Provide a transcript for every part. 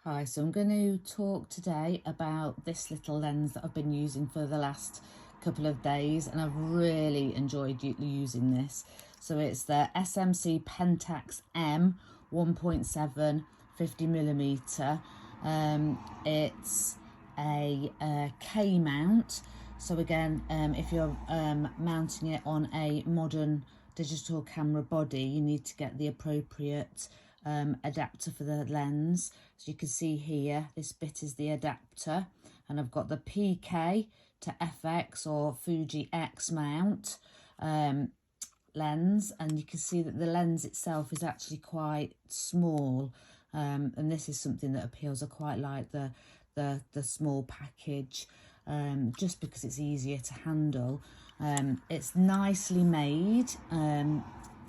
Hi, so I'm going to talk today about this little lens that I've been using for the last couple of days, and I've really enjoyed using this. So it's the SMC Pentax M 1.7 50mm. It's a K mount. So again, if you're mounting it on a modern digital camera body, you need to get the appropriate adapter for the lens. So you can see here, this bit is the adapter, and I've got the PK to FX or Fuji X mount lens, and you can see that the lens itself is actually quite small, and this is something that appeals. I quite like the small package, just because it's easier to handle. It's nicely made.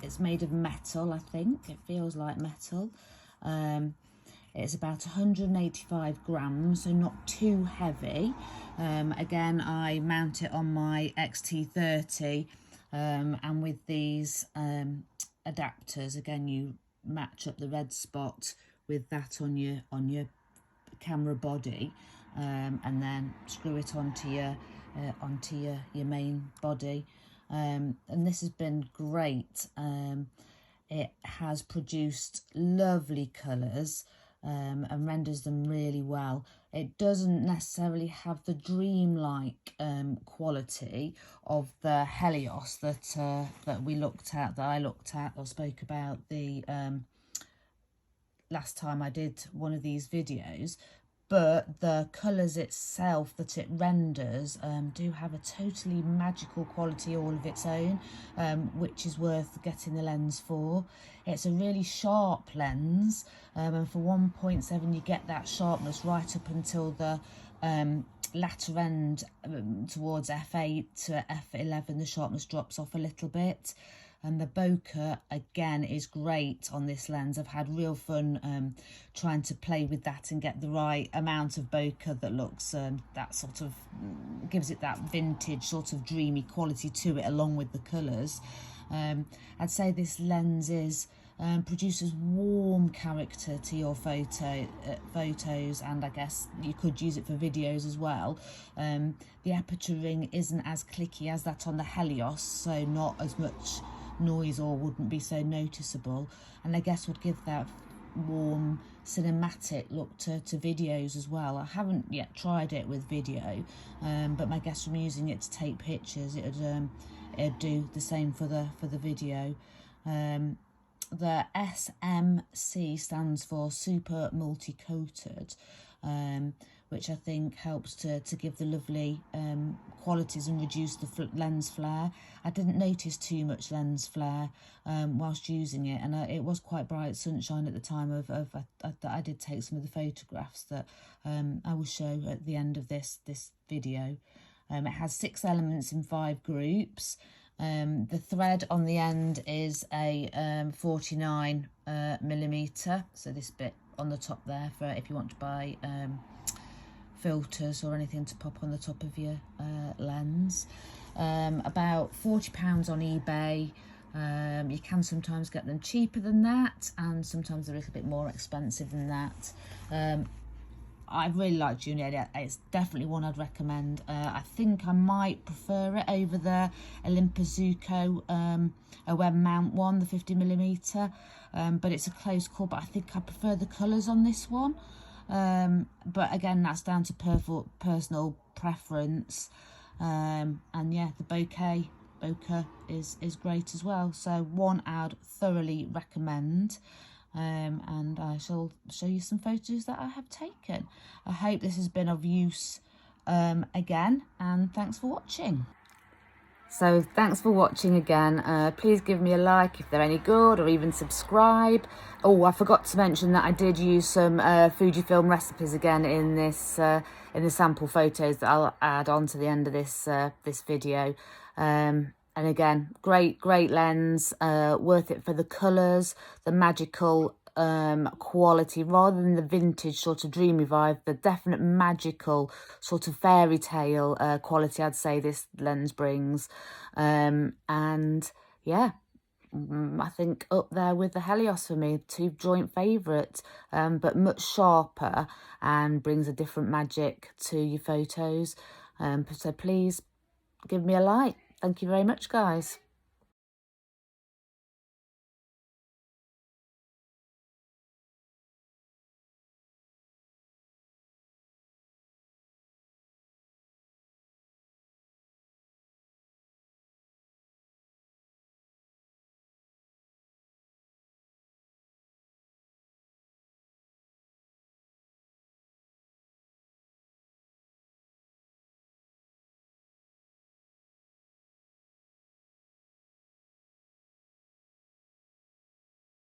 It's made of metal, I think. It feels like metal. It's about 185 grams, so not too heavy. Again, I mount it on my XT30, and with these adapters, again, you match up the red spot with that on your camera body, and then screw it onto your main body. And this has been great. It has produced lovely colours, and renders them really well. It doesn't necessarily have the dreamlike quality of the Helios that I looked at or spoke about the last time I did one of these videos, but the colours itself that it renders do have a totally magical quality all of its own, which is worth getting the lens for. It's a really sharp lens, and for 1.7 you get that sharpness right up until the latter end, towards f8 to f11. The sharpness drops off a little bit. And the bokeh, again, is great on this lens. I've had real fun trying to play with that and get the right amount of bokeh that looks, that sort of gives it that vintage sort of dreamy quality to it, along with the colours. I'd say this lens produces warm character to your photos, and I guess you could use it for videos as well. The aperture ring isn't as clicky as that on the Helios, so not as much noise, or wouldn't be so noticeable, and I guess would give that warm cinematic look to videos as well. I haven't yet tried it with video, but my guess from using it to take pictures, it'd do the same for the video. The SMC stands for super multi-coated, which I think helps to give the lovely qualities and reduce the lens flare. I didn't notice too much lens flare whilst using it, and it was quite bright sunshine at the time that I did take some of the photographs that I will show at the end of this video. It has 6 elements in 5 groups. The thread on the end is a 49 millimeter, so this bit on the top there for if you want to buy filters or anything to pop on the top of your lens. About £40 on eBay. You can sometimes get them cheaper than that, and sometimes they're a little bit more expensive than that. I really like Juliet. It's definitely one I'd recommend. I think I might prefer it over the Olympus Zuko a web mount one, the 50mm. But it's a close call. But I think I prefer the colours on this one. But again, that's down to personal preference. And yeah, the bokeh is great as well. So one I'd thoroughly recommend. And I shall show you some photos that I have taken. I hope this has been of use again, and thanks for watching. So thanks for watching again. Please give me a like if they're any good, or even subscribe. Oh, I forgot to mention that I did use some Fujifilm recipes again in this in the sample photos that I'll add on to the end of this this video. And again, great lens, worth it for the colours, the magical quality, rather than the vintage sort of dreamy vibe, the definite magical sort of fairy tale quality I'd say this lens brings. And yeah, I think up there with the Helios for me, two joint favourites, but much sharper and brings a different magic to your photos. So please give me a like. Thank you very much, guys.